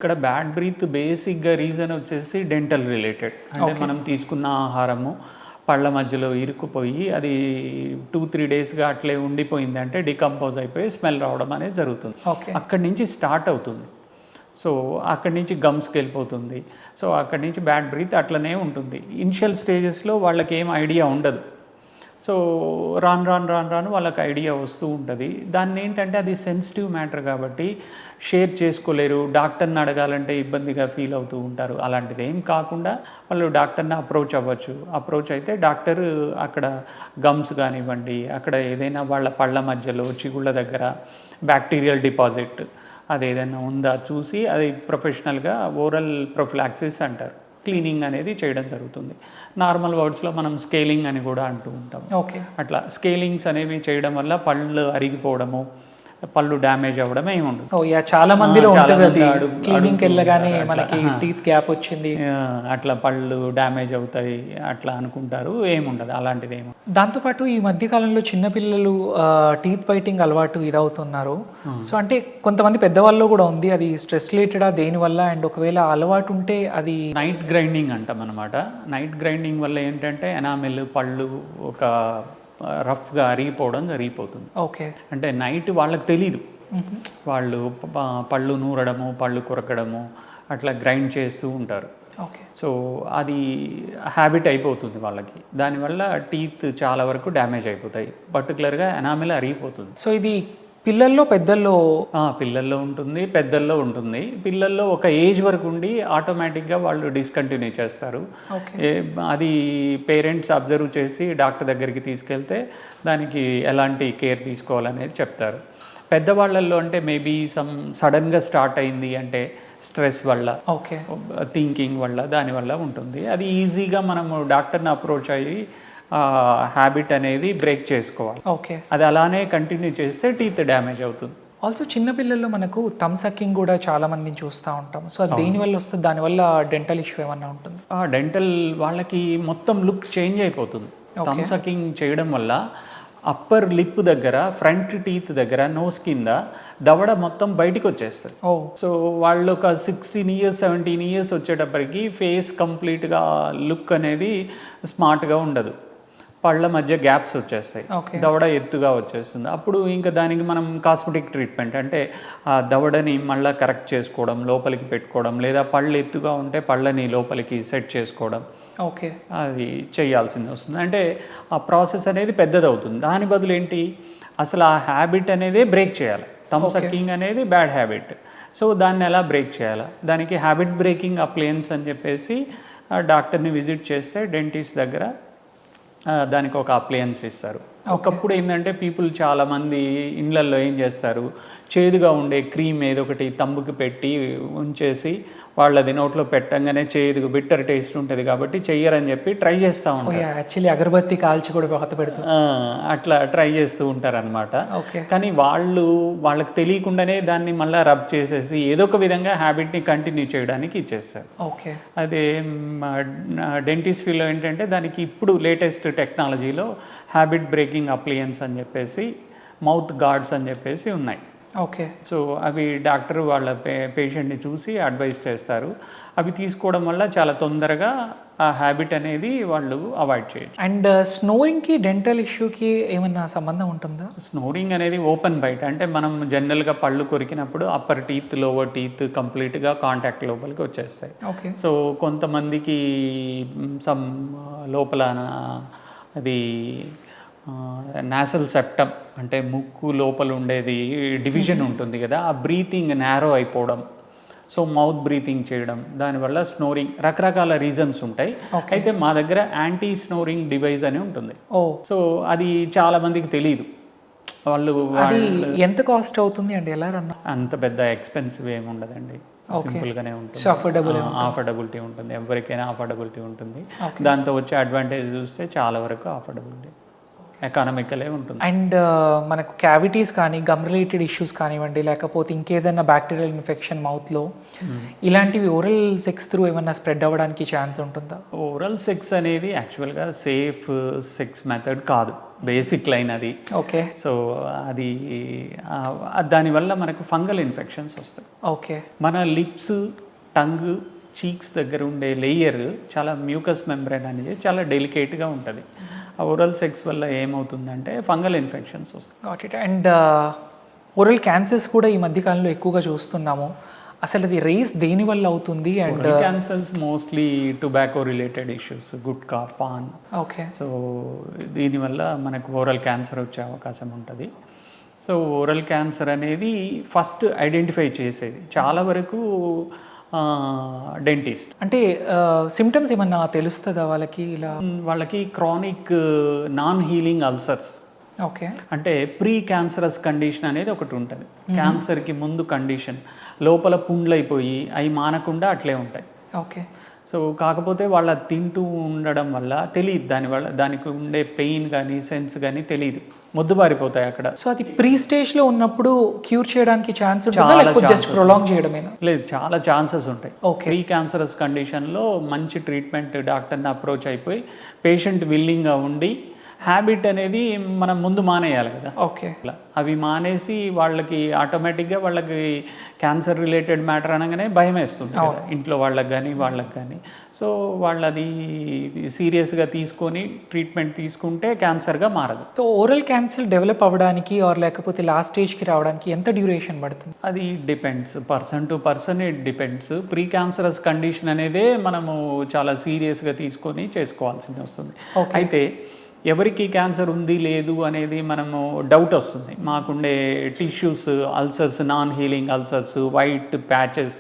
ఇక్కడ bad breath బేసిక్‌గా reason వచ్చేసి డెంటల్ రిలేటెడ్. అంటే ఓకే. మనం తీసుకున్న ఆహారము పళ్ళ మధ్యలో ఇరుక్కుపోయి అది 2, 3 డేస్‌గా అట్లే ఉండిపోయిందంటే డికంపోజ్ అయిపోయి స్మెల్ రావడం అనేది జరుగుతుంది. ఓకే. అక్కడి నుంచి స్టార్ట్ అవుతుంది. సో, అక్కడి నుంచి గమ్స్‌కెళ్ళిపోతుంది. సో, అక్కడి నుంచి బ్యాడ్ బ్రీత్ అట్లనే ఉంటుంది. ఇనిషియల్ స్టేజెస్‌లో వాళ్ళకేం ఐడియా ఉండదు. సో, రాను వాళ్ళకి ఐడియా వస్తూ ఉంటది. దాన్నేంటంటే అది సెన్సిటివ్ మ్యాటర్ కాబట్టి షేర్ చేసుకోలేరు. డాక్టర్‌ని అడగాలంటే ఇబ్బందిగా ఫీల్ అవుతూ ఉంటారు. అలాంటిదేం కాకుండా వాళ్ళు డాక్టర్‌ని అప్రోచ్ అవ్వచ్చు. అప్రోచ్ అయితే డాక్టర్ అక్కడ గమ్స్ గానివ్వండి, అక్కడ ఏదైనా వాళ్ళ పళ్ళ మధ్యలో, చిగుళ్ళ దగ్గర బ్యాక్టీరియల్ డిపాజిట్ అదేదైనా ఉందా చూసి అది ప్రొఫెషనల్‌గా ఓరల్ ప్రొఫిలాక్సిస్ అంటారు. క్లీనింగ్ అనేది చేయడం జరుగుతుంది. నార్మల్ వర్డ్స్‌లో మనం స్కేలింగ్ అని కూడా అంటూ ఉంటాం. ఓకే. అట్లా స్కేలింగ్స్ అనేవి చేయడం వల్ల పళ్ళు అరిగిపోవడము, పళ్ళు డ్యామేజ్ అవ్వడం ఏమి ఉండదు. ఓహ్! యాహ్! చాలా మందిలో చాలా ఉంటదది. మంది క్లీనింగ్‌కెళ్ళగానే అడుగుతూ ఉంటారు అట్లా. మనకి టీత్ గ్యాప్ వచ్చింది. అట్లా పళ్ళు డ్యామేజ్ అవుతాయి అట్లా అనుకుంటారు. ఏముండదు అలాంటిదేమి. దాంతో పాటు ఈ మధ్య కాలంలో చిన్న పిల్లలు టీత్ బైటింగ్ అలవాటు ఇదవుతున్నారు. సో, అంటే కొంతమంది పెద్దవాళ్ళలో కూడా ఉంది. అది స్ట్రెస్ రిలేటెడా దేనివల్ల? అండ్ ఒకవేళ అలవాటు ఉంటే అది నైట్ గ్రైండింగ్ అంటామనమాట. నైట్ గ్రైండింగ్ వల్ల ఏంటంటే ఎనామెల్ పళ్ళు ఒక రఫ్‌గా అరిగిపోవడం జరిగిపోతుంది. ఓకే. అంటే నైట్ వాళ్ళకి తెలీదు. హుహు. వాళ్ళు పళ్ళు నూరడము, పళ్ళు కొరకడము అట్లా గ్రైండ్ చేస్తూ ఉంటారు. ఓకే. సో, అది హ్యాబిట్ అయిపోతుంది వాళ్ళకి. దానివల్ల టీత్ చాలా వరకు డ్యామేజ్ అయిపోతాయి. పర్టిక్యులర్‌గా ఎనామెల్ అరిగిపోతుంది. సో, ఇది పిల్లల్లో, పెద్దల్లో పిల్లల్లో ఉంటుంది, పెద్దల్లో ఉంటుంది. పిల్లల్లో ఒక ఏజ్ వరకు ఉండి ఆటోమేటిక్‌గా వాళ్ళు డిస్కంటిన్యూ చేస్తారు. ఓకే. అది పేరెంట్స్ అబ్జర్వ్ చేసి డాక్టర్ దగ్గరికి తీసుకెళ్తే దానికి ఎలాంటి కేర్ తీసుకోవాలనేది చెప్తారు. పెద్దవాళ్ళల్లో అంటే మేబీ సడన్‌గా స్టార్ట్ అయింది అంటే స్ట్రెస్ వల్ల, ఓకే. థింకింగ్ వల్ల, దానివల్ల ఉంటుంది. అది ఈజీగా మనము డాక్టర్‌ని అప్రోచ్ అయ్యి హ్యాబిట్ అనేది బ్రేక్ చేసుకోవాలి. ఓకే. అది అలానే కంటిన్యూ చేస్తే టీత్ డ్యామేజ్ అవుతుంది. ఆల్సో చిన్న పిల్లల్లో మనకు థంబ్ సకింగ్ కూడా చాలా మందిని చూస్తా ఉంటాం. సో, అది దేనివల్ల వస్తది? దానివల్ల డెంటల్ ఇష్యూ ఏమన్నా ఉంటుందా? డెంటల్ వాళ్ళకి మొత్తం లుక్ చేంజ్ అయిపోతుంది. ఓకే. థంబ్ సకింగ్ చేయడం వల్ల అప్పర్ లిప్ దగ్గర, ఫ్రంట్ టీత్ దగ్గర, నోస్ కింద దవడ మొత్తం బయటికొచ్చేస్తది. ఓహ్! సో, వాళ్ళు ఒక 16 ఇయర్స్, 17 ఇయర్స్ వచ్చేటప్పటికి ఫేస్ కంప్లీట్‌గా లుక్ అనేది స్మార్ట్‌గా ఉండదు. పళ్ళ మధ్య గ్యాప్స్ వచ్చేస్తాయి. ఓకే. దవడ ఎత్తుగా వచ్చేస్తుంది. అప్పుడు ఇంకా దానికి మనం కాస్మెటిక్ ట్రీట్మెంట్ అంటే ఆ దవడని మళ్ళా కరెక్ట్ చేసుకోవడం, లోపలికి పెట్టుకోవడం, లేదా పళ్ళు ఎత్తుగా ఉంటే పళ్ళని లోపలికి సెట్ చేసుకోవడం, ఓకే. అది చేయాల్సింది వస్తుంది. అంటే ఆ ప్రాసెస్ అనేది పెద్దదవుతుంది. దాని బదులు ఏంటి, అసలు ఆ హ్యాబిట్ అనేదే బ్రేక్ చేయాలి. థంబ్ సకింగ్ అనేది బ్యాడ్ హ్యాబిట్. సో, దాన్ని ఎలా బ్రేక్ చేయాలా? దానికి హ్యాబిట్ బ్రేకింగ్ అప్లయన్స్ అని చెప్పేసి డాక్టర్‌ని విజిట్ చేస్తే డెంటిస్ట్ దగ్గర దానికి ఒక అప్లయన్స్ ఇస్తారు. ఒకప్పుడు ఏంటంటే చాలామంది ఇళ్ళల్లో ఏం చేస్తారు, చేదుగా ఉండే క్రీమ్ ఏదో ఒకటి తంబుకి పెట్టి ఉంచేసి వాళ్ళది నోట్లో పెట్టంగానే చేదుగా బిట్టర్ టేస్ట్ ఉంటుంది కాబట్టి చెయ్యరని చెప్పి ట్రై చేస్తూ ఉంటారు. యాక్చువల్లీ అగరబత్తి కాల్చి కూడా బాధ పెడుతుంది. అట్లా ట్రై చేస్తూ ఉంటారనమాట. ఓకే. కానీ వాళ్ళకి తెలియకుండానే దాన్ని మళ్ళీ రబ్ చేసేసి ఏదో ఒక విధంగా హ్యాబిట్ని కంటిన్యూ చేయడానికి ఇచ్చేస్తారు. ఓకే. అదే డెంటిస్ట్రీలో ఏంటంటే దానికి ఇప్పుడు లేటెస్ట్ టెక్నాలజీలో హ్యాబిట్ బ్రేకింగ్ అప్లయన్స్ అని చెప్పేసి మౌత్ గార్డ్స్ అని చెప్పేసి ఉన్నాయి. ఓకే. సో, అవి డాక్టర్ వాళ్ళ పేషెంట్‌ని చూసి అడ్వైస్ చేస్తారు. అవి తీసుకోవడం వల్ల చాలా తొందరగా ఆ హ్యాబిట్ అనేది వాళ్ళు అవాయిడ్ చేయొచ్చు. అండ్ స్నోరింగ్‌కి, డెంటల్ ఇష్యూకి ఏమన్నా సంబంధం ఉంటుందా? స్నోరింగ్ అనేది ఓపెన్ బైట్. అంటే మనం జనరల్‌గా పళ్ళు కొరికినప్పుడు అప్పర్ టీత్, లోవర్ టీత్ కంప్లీట్‌గా కాంటాక్ట్ లోపలికి వచ్చేస్తాయి. ఓకే. సో, కొంతమందికి లోపల అది నాసల్ సెప్టమ్ అంటే ముక్కు లోపల ఉండేది డివిజన్ ఉంటుంది కదా, ఆ బ్రీతింగ్ నారో అయిపోవడం, సో మౌత్ బ్రీతింగ్ చేయడం, దానివల్ల స్నోరింగ్ రకరకాల రీజన్స్ ఉంటాయి. అయితే మా దగ్గర యాంటీ స్నోరింగ్ డివైస్ అని ఉంటుంది. సో, అది చాలా మందికి తెలియదు. అది ఎంత కాస్ట్ అవుతుంది అండి? ఎలా రన్? అంత పెద్ద ఎక్స్పెన్సివ్ ఏమి ఉండదండి. సింపుల్గానే ఉంటుంది. అఫోర్డబిలిటీ ఉంటుంది. ఎవరికైనా అఫోర్డబిలిటీ ఉంటుంది. దాంతో వచ్చే అడ్వాంటేజ్ చూస్తే చాలా వరకు అఫోర్డబిలిటీ. ఎకానమికలే ఉంటుంది. అండ్ మనకు క్యావిటీస్ కానీ గమ్ రిలేటెడ్ ఇష్యూస్ కానివ్వండి, లేకపోతే ఇంకేదైనా బ్యాక్టీరియల్ ఇన్ఫెక్షన్ మౌత్లో, ఇలాంటివి ఓరల్ సెక్స్ త్రూ ఏమన్నా స్ప్రెడ్ అవ్వడానికి ఛాన్స్ ఉంటుందా? ఓరల్ సెక్స్ అనేది యాక్చువల్గా సేఫ్ సెక్స్ మెథడ్ కాదు, బేసిక్ లైన్ అది. ఓకే. సో అది దానివల్ల మనకు ఫంగల్ ఇన్ఫెక్షన్స్ వస్తాయి. ఓకే. మన లిప్స్, టంగ్, చీక్స్ దగ్గర ఉండే లేయర్ చాలా మ్యూకస్ మెంబ్రేన్ అనేది చాలా డెలికేట్గా ఉంటుంది. ఆ ఓరల్ సెక్స్ వల్ల ఏమవుతుందంటే ఫంగల్ ఇన్ఫెక్షన్స్ వస్తాయి. Got it. And oral cancers కూడా ఈ మధ్యకాలంలో ఎక్కువగా చూస్తున్నాము. అసలు అది రేస్ దేని వల్ల అవుతుంది? And cancers mostly tobacco related issues, gutka, pan. Okay. So దీనివల్ల మనకు ఓరల్ క్యాన్సర్ వచ్చే అవకాశం ఉంటుంది. సో ఓరల్ క్యాన్సర్ అనేది ఫస్ట్ ఐడెంటిఫై చేసేది చాలా వరకు డెంటిస్ట్. అంటే సిమ్టమ్స్ ఏమన్నా తెలుస్తుందా వాళ్ళకి? ఇలా వాళ్ళకి chronic non healing ulcers, okay, అంటే ప్రీ క్యాన్సరస్ కండిషన్ అనేది ఒకటి ఉంటుంది. క్యాన్సర్కి ముందు కండిషన్, లోపల పుండ్లైపోయి అవి మానకుండా అట్లే ఉంటాయి. ఓకే. సో కాకపోతే వాళ్ళ తింటూ ఉండడం వల్ల తెలియదు, దానివల్ల దానికి ఉండే పెయిన్ కానీ సెన్స్ కానీ తెలియదు, మొద్దుబారిపోతాయి అక్కడ. సో అది ప్రీ స్టేజ్లో ఉన్నప్పుడు క్యూర్ చేయడానికి ఛాన్స్ ఉంటుందా, లేకపోతే జస్ట్ ప్రొలాంగ్ చేయడమేనా? లేదు, చాలా ఛాన్సెస్ ఉంటాయి. ఓకే. ప్రీ క్యాన్సరస్ కండిషన్లో మంచి ట్రీట్మెంట్ డాక్టర్ని అప్రోచ్ అయిపోయి పేషెంట్ విల్లింగ్గా ఉండి హ్యాబిట్ అనేది మనం ముందు మానేయాలి కదా. ఓకే. అవి మానేసి వాళ్ళకి ఆటోమేటిక్గా వాళ్ళకి క్యాన్సర్ రిలేటెడ్ మ్యాటర్ అనగానే భయం వేస్తుంది కదా, ఇంట్లో వాళ్ళకి కానీ వాళ్ళకి కానీ. సో వాళ్ళది సీరియస్గా తీసుకొని ట్రీట్మెంట్ తీసుకుంటే క్యాన్సర్గా మారదు. సో ఓరల్ క్యాన్సర్ డెవలప్ అవ్వడానికి ఆర్ లేకపోతే లాస్ట్ స్టేజ్కి రావడానికి ఎంత డ్యూరేషన్ పడుతుంది? అది depends, person to person it depends. Pre cancerous condition అనేదే మనము చాలా సీరియస్గా తీసుకొని చేసుకోవాల్సింది వస్తుంది. అయితే ఎవరికి క్యాన్సర్ ఉంది లేదు అనేది మనము డౌట్ వస్తుంది. మాకుండే tissues, ulcers, non healing ulcers, white patches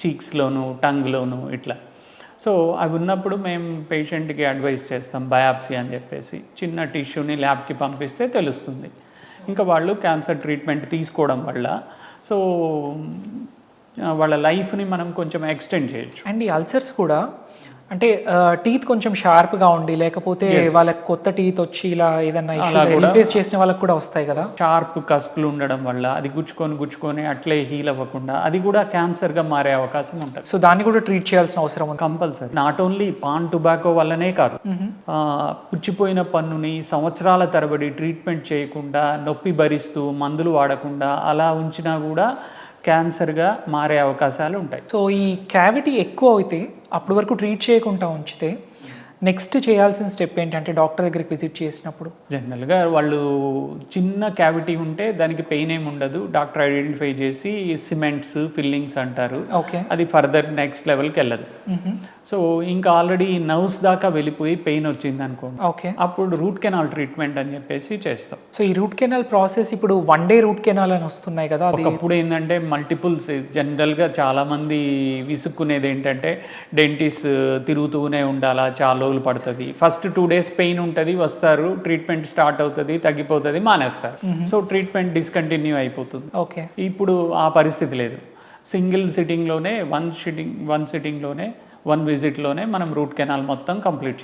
చీక్స్లోను, టంగ్లోను ఇట్లా. సో అవి ఉన్నప్పుడు మేము పేషెంట్కి అడ్వైస్ చేస్తాం బయాప్సీ అని చెప్పేసి, చిన్న టిష్యూని ల్యాబ్కి పంపిస్తే తెలుస్తుంది. ఇంకా వాళ్ళు క్యాన్సర్ ట్రీట్మెంట్ తీసుకోవడం వల్ల సో వాళ్ళ లైఫ్ని మనం కొంచెం ఎక్స్టెండ్ చేయొచ్చు. అండ్ ఈ అల్సర్స్ కూడా అంటే టీత్ కొంచెం షార్ప్గా ఉండి, లేకపోతే వాళ్ళకి కొత్త టీత్ వచ్చి ఇలా ఏదన్నా రీప్లేస్ చేసిన వాళ్ళకి కూడా వస్తాయి కదా, షార్ప్ కస్పులు ఉండడం వల్ల అది గుచ్చుకొని అట్లే హీల్ అవ్వకుండా అది కూడా క్యాన్సర్గా మారే అవకాశం ఉంటుంది. సో దాన్ని కూడా ట్రీట్ చేయాల్సిన అవసరం ఉంది compulsory. Not only pan tobacco వల్లనే కాదు, పుచ్చిపోయిన పన్నుని సంవత్సరాల తరబడి ట్రీట్మెంట్ చేయకుండా, నొప్పి భరిస్తూ, మందులు వాడకుండా అలా ఉంచినా కూడా క్యాన్సర్గా మారే అవకాశాలు ఉంటాయి. సో ఈ క్యావిటీ ఎక్కువ అయితే అప్పటి వరకు ట్రీట్ చేయకుండా ఉంచితే నెక్స్ట్ చేయాల్సిన స్టెప్ ఏంటంటే డాక్టర్ దగ్గరికి విజిట్ చేసినప్పుడు జనరల్గా వాళ్ళు చిన్న క్యావిటీ ఉంటే దానికి పెయిన్ ఏమి ఉండదు, డాక్టర్ ఐడెంటిఫై చేసి సిమెంట్స్, ఫిల్లింగ్స్ అంటారు. ఓకే. అది ఫర్దర్ నెక్స్ట్ లెవెల్కి వెళ్ళదు. సో ఇంకా ఆల్రెడీ నర్వ్స్ దాకా వెళ్ళిపోయి పెయిన్ వచ్చింది అనుకోండి, ఓకే, అప్పుడు రూట్ కెనాల్ ట్రీట్మెంట్ అని చెప్పేసి చేస్తాం. సో ఈ రూట్ కెనాల్ ప్రాసెస్ ఇప్పుడు 1 డే రూట్ కెనాల్ అని వస్తున్నాయి కదా, ఒకప్పుడు ఏంటంటే మల్టిపుల్స్, జనరల్గా చాలామంది విసుక్కునేది ఏంటంటే డెంటిస్ట్ తిరుగుతూనే ఉండాలా, చాలా రోజులు పడుతుంది, ఫస్ట్ 2 days పెయిన్ ఉంటుంది, వస్తారు, ట్రీట్మెంట్ స్టార్ట్ అవుతుంది, తగ్గిపోతుంది, మానేస్తారు. సో ట్రీట్మెంట్ డిస్కంటిన్యూ అయిపోతుంది. ఓకే. ఇప్పుడు ఆ పరిస్థితి లేదు. సింగిల్ సిట్టింగ్లోనే, వన్ సిట్టింగ్లోనే, 1 విజిట్లోనే మనం రూట్ కెనాల్ మొత్తం కంప్లీట్